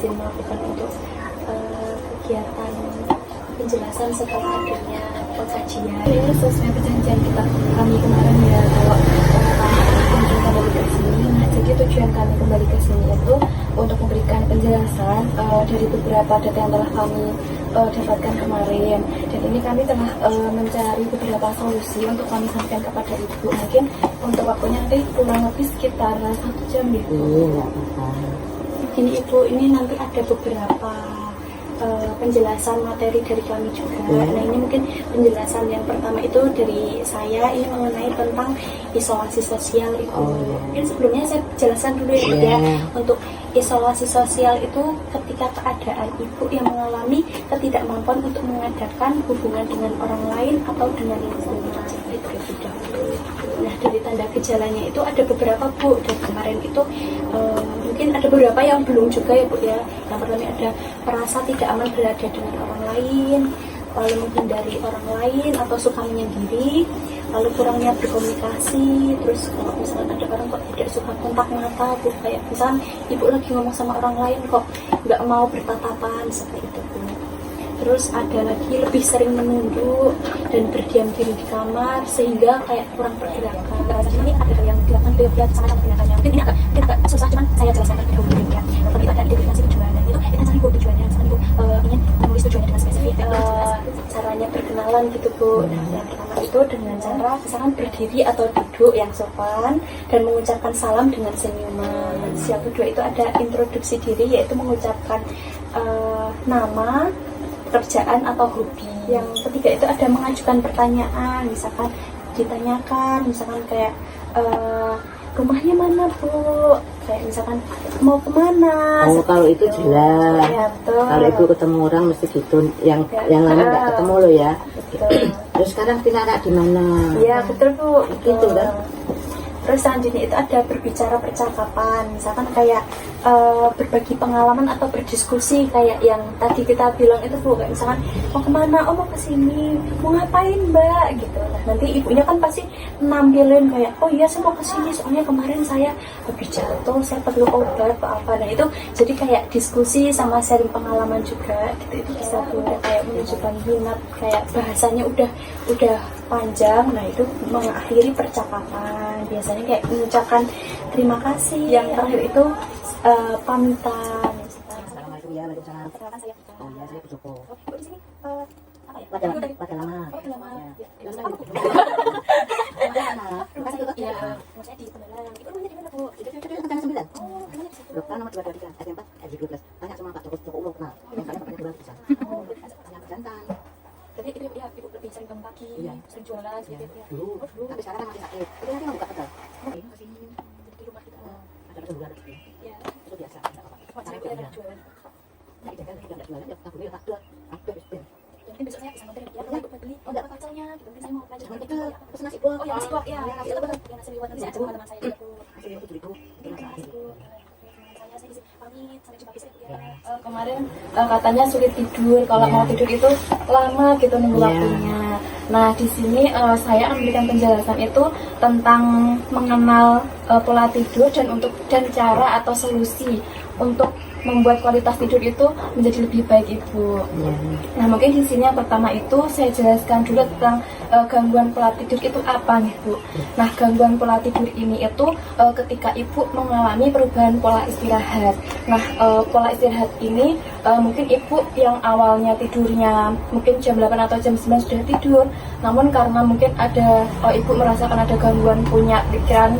izin melakukan untuk kegiatan penjelasan setelah adanya pengkajian. Ya, sesuai perjanjian kami kemarin ya, kalau kami kembali ke sini. Nah, jadi tujuan kami kembali ke sini itu untuk memberikan penjelasan dari beberapa data yang telah kami dapatkan kemarin. Dan ini kami telah mencari beberapa solusi untuk kami sampaikan kepada Ibu. Mungkin untuk waktunya nanti kurang lebih sekitar 1 jam ya. Iya, apa. Ini Ibu, ini nanti ada beberapa penjelasan materi dari kami juga. Nah, ini mungkin penjelasan yang pertama itu dari saya, ini mengenai tentang isolasi sosial itu. Ini sebelumnya saya jelaskan dulu ya. Untuk isolasi sosial itu ketika keadaan ibu yang mengalami ketidakmampuan untuk mengadakan hubungan dengan orang lain atau dengan lingkungan. Itu sudah. Nah, dari tanda gejalanya itu ada beberapa, Bu. Dan kemarin itu mungkin ada beberapa yang belum juga ya, Bu ya. Yang pertama ada merasa tidak aman berada dengan orang lain, lalu menghindari orang lain atau suka menyendiri, lalu kurangnya berkomunikasi. Terus kalau misalkan ada orang kok tidak suka kontak mata, Bu, kayak misalkan ibu lagi ngomong sama orang lain kok nggak mau bertatapan, seperti itu, Bu. Terus ada lagi lebih sering menunduk dan berdiam diri di kamar sehingga kayak kurang pergerakan. Ini ada yang dilakukan beliau sama tindakannya. Mungkin ini agak susah, cuman saya jelaskan terlebih dahulu ya. Tapi itu ada identifikasi tujuan, dan itu kita cari Bu tujuannya. Misalkan Bu ingin menulis tujuannya dengan spesifik, caranya berkenalan gitu, Bu. Nah, yang pertama itu dengan cara misalkan berdiri atau duduk yang sopan dan mengucapkan salam dengan senyuman. Yang kedua itu ada introduksi diri, yaitu mengucapkan nama, pekerjaan atau hobi. Yang ketiga itu ada mengajukan pertanyaan, misalkan ditanyakan, misalkan kayak rumahnya mana, Bu? Kayak misalkan mau kemana? Oh, kalau itu jelas. Ya, kalau ibu ketemu orang mesti gitu. Yang lain nggak ketemu loh ya. Betul. Terus sekarang Tinara di mana? Iya, betul, Bu. Gitu kan? Terus selanjutnya itu ada berbicara percakapan, misalkan kayak berbagi pengalaman atau berdiskusi kayak yang tadi kita bilang itu, Bu, kayak misalkan mau kemana, oh mau kesini, mau ngapain Mbak, gitu. Nah, nanti ibunya kan pasti nampilin kayak, oh iya saya mau kesini soalnya kemarin saya habis jatuh, saya perlu obat apa. Nah itu jadi kayak diskusi sama sharing pengalaman juga gitu. Itu bisa Bu, kayak menunjukkan minat, kayak bahasanya udah panjang. Nah itu mengakhiri percakapan, biasanya kayak mengucapkan terima kasih. Yang terakhir itu pamitan. Assalamualaikum ya, waalaikumsalam. Perkenalkan saya. Oh iya, saya Joko. Oh, Ibu di sini apa ya? Pada lama. Oh, udah lama. Ya. Terus Apa, Bu? Rumah saya Iya, rumah saya di Pemalang. Ibu rumahnya di mana, Bu? Itu tanggal 9. Oh, rumahnya di situ. Dokter nomor 223, RT4, RJ12. Tanya sama Pak Joko Ulo, kenal. Yang kalian bapaknya 2 bisa. Oh, Tanya jantan. jadi itu ya, ibu lebih sering bangun pagi, sering jualan, seperti itu ya. Dulu. Oh, dulu. Tapi sekarang masih sakit. Itu nanti mau buka pedal. Ini masih Jadi di rumah kita. ada kesembuhan. Ya. Itu biasa, enggak apa-apa. Oh, saya tidak jualan. Nah, itu kan tidak jualan, ya tak boleh tak jual. Hampir Dan mungkin besok saya bisa nonton ya, kalau ibu mau beli, enggak pacarnya, gitu. Mungkin saya mau belajar. Cuma itu pesan nasi buah. Oh, yang nasi buah, ya. Nasi Itu buah. betul. Yang nasi liwet nanti saya ajak teman-teman saya juga, Bu. Nasi buah 7.000. Itu Terima masalah. kasih, Bu. Saya izin pamit, sampai jumpa besok ya. Kemarin katanya sulit tidur, kalau mau tidur itu lama gitu nunggu waktunya. Nah, di sini saya memberikan penjelasan itu tentang mengenal pola tidur dan cara atau solusi untuk membuat kualitas tidur itu menjadi lebih baik, Ibu. Nah, mungkin di sini yang pertama itu saya jelaskan dulu tentang gangguan pola tidur itu apa nih, Bu. Nah, gangguan pola tidur ini itu ketika Ibu mengalami perubahan pola istirahat. Nah, pola istirahat ini mungkin Ibu yang awalnya tidurnya mungkin jam 8 atau jam 9 sudah tidur, namun karena mungkin ada Ibu merasakan ada gangguan punya pikiran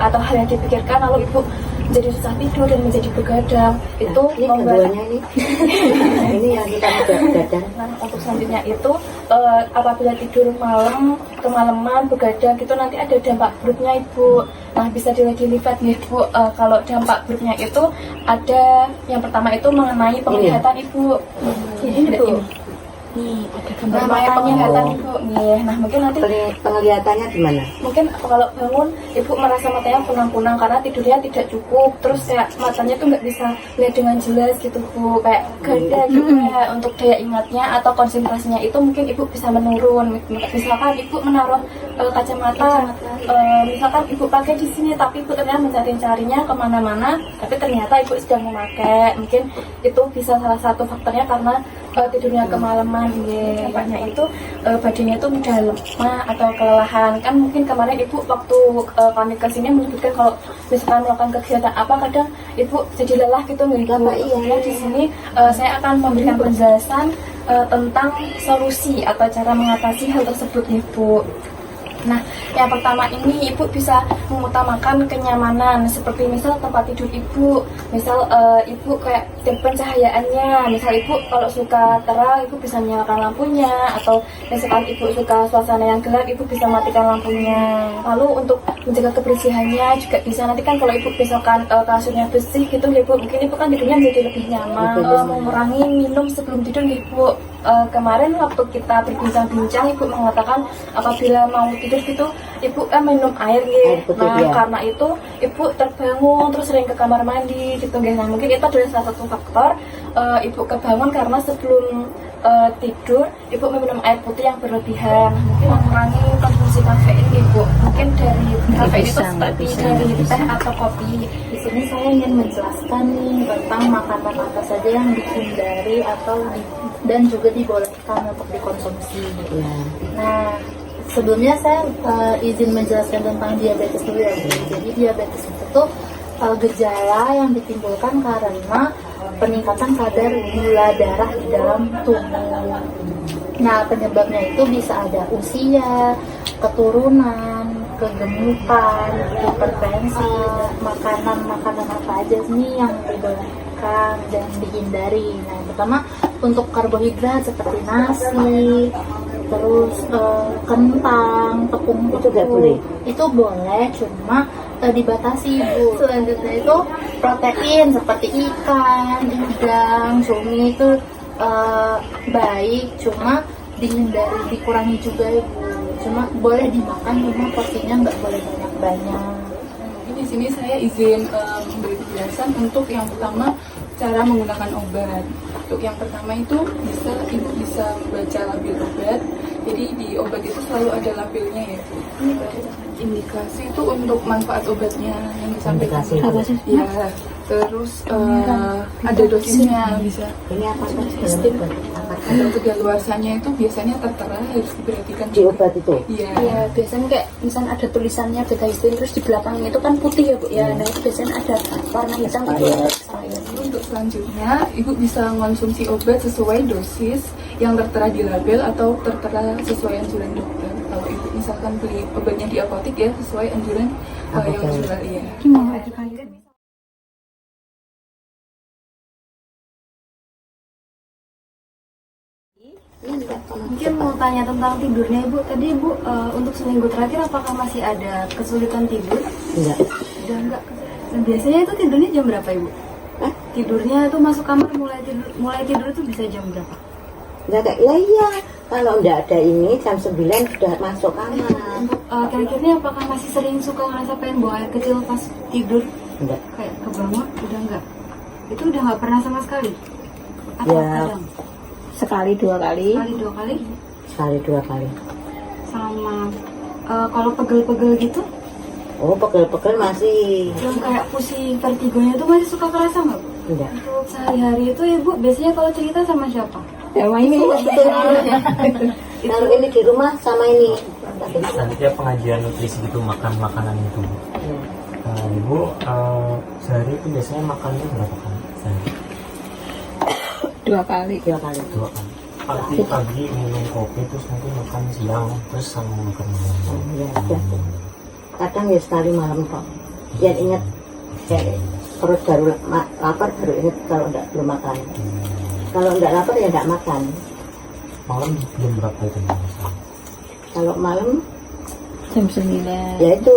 atau hal yang dipikirkan, lalu Ibu menjadi susah tidur dan menjadi begadang. Itu ini membuat ini. Ini yang kita begadang. Nah, untuk selanjutnya itu apabila tidur malam, kemalaman, begadang gitu nanti ada dampak buruknya, Ibu. Nah, bisa dilihat nih, Bu, kalau dampak buruknya itu ada yang pertama itu mengenai penglihatan, Ibu. Ini, Bu. Nih ada gambar Nah, Maya matanya. penglihatan Ibu. Nih, nah mungkin nanti Penglihatannya gimana? mungkin kalau bangun ibu merasa matanya kunang-kunang karena tidurnya tidak cukup, terus kayak matanya tuh nggak bisa lihat dengan jelas gitu Bu, kayak ganda juga untuk daya ingatnya atau konsentrasinya itu mungkin ibu bisa menurun. Misalkan ibu menaruh kacamata, misalkan ibu pakai di sini tapi ibu ternyata mencari-carinya kemana-mana, tapi ternyata ibu sedang memakai, mungkin itu bisa salah satu faktornya karena tidurnya kemalaman. Nampaknya itu badannya itu mudah lemah atau kelelahan. Kan mungkin kemarin ibu waktu kami kesini menyebutkan kalau misalkan melakukan kegiatan apa kadang ibu jadi lelah gitu nggak ibu. Iya. Di sini saya akan memberikan penjelasan tentang solusi atau cara mengatasi hal tersebut ibu. Nah, yang pertama ini ibu bisa mengutamakan kenyamanan, seperti misal tempat tidur ibu, misal ibu kayak pencahayaannya, misal ibu kalau suka terang ibu bisa menyalakan lampunya, atau misalkan ibu suka suasana yang gelap ibu bisa matikan lampunya. Lalu untuk menjaga kebersihannya juga bisa, nanti kan kalau ibu misalkan kasurnya bersih gitu ibu, mungkin ibu kan tidurnya menjadi lebih nyaman. Mengurangi minum sebelum tidur ibu. Kemarin waktu kita berbincang-bincang ibu mengatakan apabila mau tidur gitu ibu minum air gitu. Nah, karena itu ibu terbangun terus sering ke kamar mandi gitu guys. Nah, mungkin itu adalah salah satu faktor ibu kebangun karena sebelum tidur ibu meminum air putih yang berlebihan. Mungkin mengurangi konsumsi kafein ibu. Mungkin dari kafein itu seperti dari teh atau kopi. Di sini saya ingin menjelaskan nih tentang makanan apa saja yang dihindari atau dan juga dibolehkan untuk dikonsumsi. Ya. Nah, sebelumnya saya izin menjelaskan tentang diabetes dulu ya Bu. Jadi diabetes itu gejala yang ditimbulkan karena peningkatan kadar gula darah di dalam tubuh. Nah, penyebabnya itu bisa ada usia, keturunan, kegemukan, hipertensi, makanan apa aja nih yang dibolehkan dan dihindari. Nah, yang pertama untuk karbohidrat seperti nasi, terus kentang, tepung Itu nggak boleh? Itu boleh, cuma dibatasi Bu. Selanjutnya itu protein seperti ikan, udang, cumi itu baik, cuma dihindari, dikurangi juga Ibu. Cuma boleh dimakan, cuma porsinya nggak boleh banyak-banyak. Di sini saya izin memberi penjelasan untuk yang pertama cara menggunakan obat. Untuk yang pertama itu ibu bisa membaca label obat. Jadi di obat itu selalu ada labelnya ya. Indikasi itu untuk manfaat obatnya yang disampaikan. Ya. Terus ada dosisnya bisa. Ini apa Sistem untuk kedaluarsanya itu biasanya tertera, harus diperhatikan di obat itu? Iya. Iya, biasanya kayak misalnya ada tulisannya beta histine terus di belakangnya itu kan putih ya Bu ya. Nah, itu biasanya ada warna hitam gitu ya. Untuk selanjutnya, ibu bisa mengonsumsi obat sesuai dosis yang tertera di label atau tertera sesuai anjuran dokter. Kalau ibu misalkan beli obatnya di apotek ya sesuai anjuran yang jual ya. Mungkin mau tanya tentang tidurnya Ibu. Tadi Ibu untuk seminggu terakhir apakah masih ada kesulitan tidur? Enggak. Udah enggak. Nah, biasanya itu tidurnya jam berapa Ibu? Tidurnya itu masuk kamar mulai tidur itu bisa jam berapa? Enggak ada. Ya iya. Kalau enggak ada ini jam 9 sudah masuk kamar. Kira-kira apakah masih sering suka ngerasa pengen buang air kecil pas tidur? Enggak. Kayak kebangun udah enggak? Itu udah enggak pernah sama sekali? Atau Ya. kadang? Sekali dua kali. Sekali dua kali? Sekali 2 kali. Sama kalau pegel-pegel gitu? Oh, pegel-pegel masih. Yang kayak pusing vertigonya itu masih suka kerasa nggak Bu? Enggak. Untuk sehari-hari itu Ibu biasanya kalau cerita sama siapa? Emang ini Kalau ini di rumah sama ini. Setiap pengajian nutrisi gitu, makan makanan itu. Ibu sehari itu biasanya makannya berapa kali sehari? 2 kali. 2 kali. 2 kali. Pagi minum kopi, terus nanti makan siang, terus sama makan malam. Ya, ya. Kadang ya sekali malam kok. Biar ingat kayak perut baru lapar baru ingat kalau enggak belum makan. Kalau enggak lapar ya enggak makan. Malam jam berapa itu? Kalau malam Jam 9. ya itu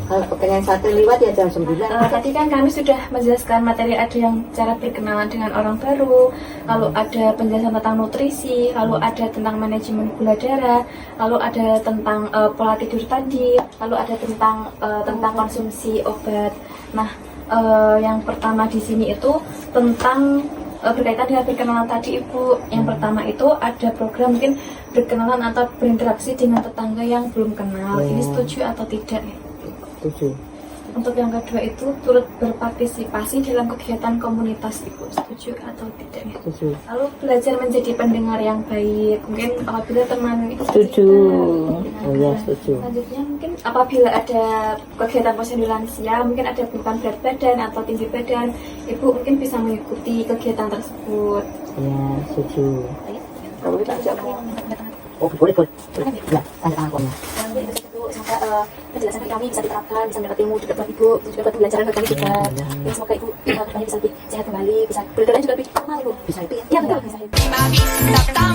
Kalau pengen sate liwat ya jam 9. Tadi kan kami sudah menjelaskan materi, ada yang cara berkenalan dengan orang baru, lalu ada penjelasan tentang nutrisi, lalu ada tentang manajemen gula darah, lalu ada tentang pola tidur tadi, lalu ada tentang konsumsi obat. Nah, yang pertama di sini itu tentang berkaitan dengan perkenalan tadi Ibu. Yang pertama itu ada program mungkin berkenalan atau berinteraksi dengan tetangga yang belum kenal. Ini setuju atau tidak? Setuju. Untuk yang kedua itu turut berpartisipasi dalam kegiatan komunitas Ibu. Setuju atau tidak? Setuju. Lalu belajar menjadi pendengar yang baik. Mungkin apabila teman itu Setuju. Oh ya, setuju. Selanjutnya mungkin apabila ada kegiatan posyandu lansia, mungkin ada perubahan berat badan atau tinggi badan, Ibu mungkin bisa mengikuti kegiatan tersebut. Ya, setuju. Kalau kita ajak Oh, boleh. Ya, tanda tangan pokoknya. semoga penjelasan dari kami bisa diterapkan, bisa mendapat ilmu juga buat Ibu, terus juga buat pembelajaran buat kami juga. Ya, semoga Ibu kedepannya bisa lebih sehat kembali, bisa bergerak juga lebih normal Ibu. Bisa itu ya. Iya betul. Bisa.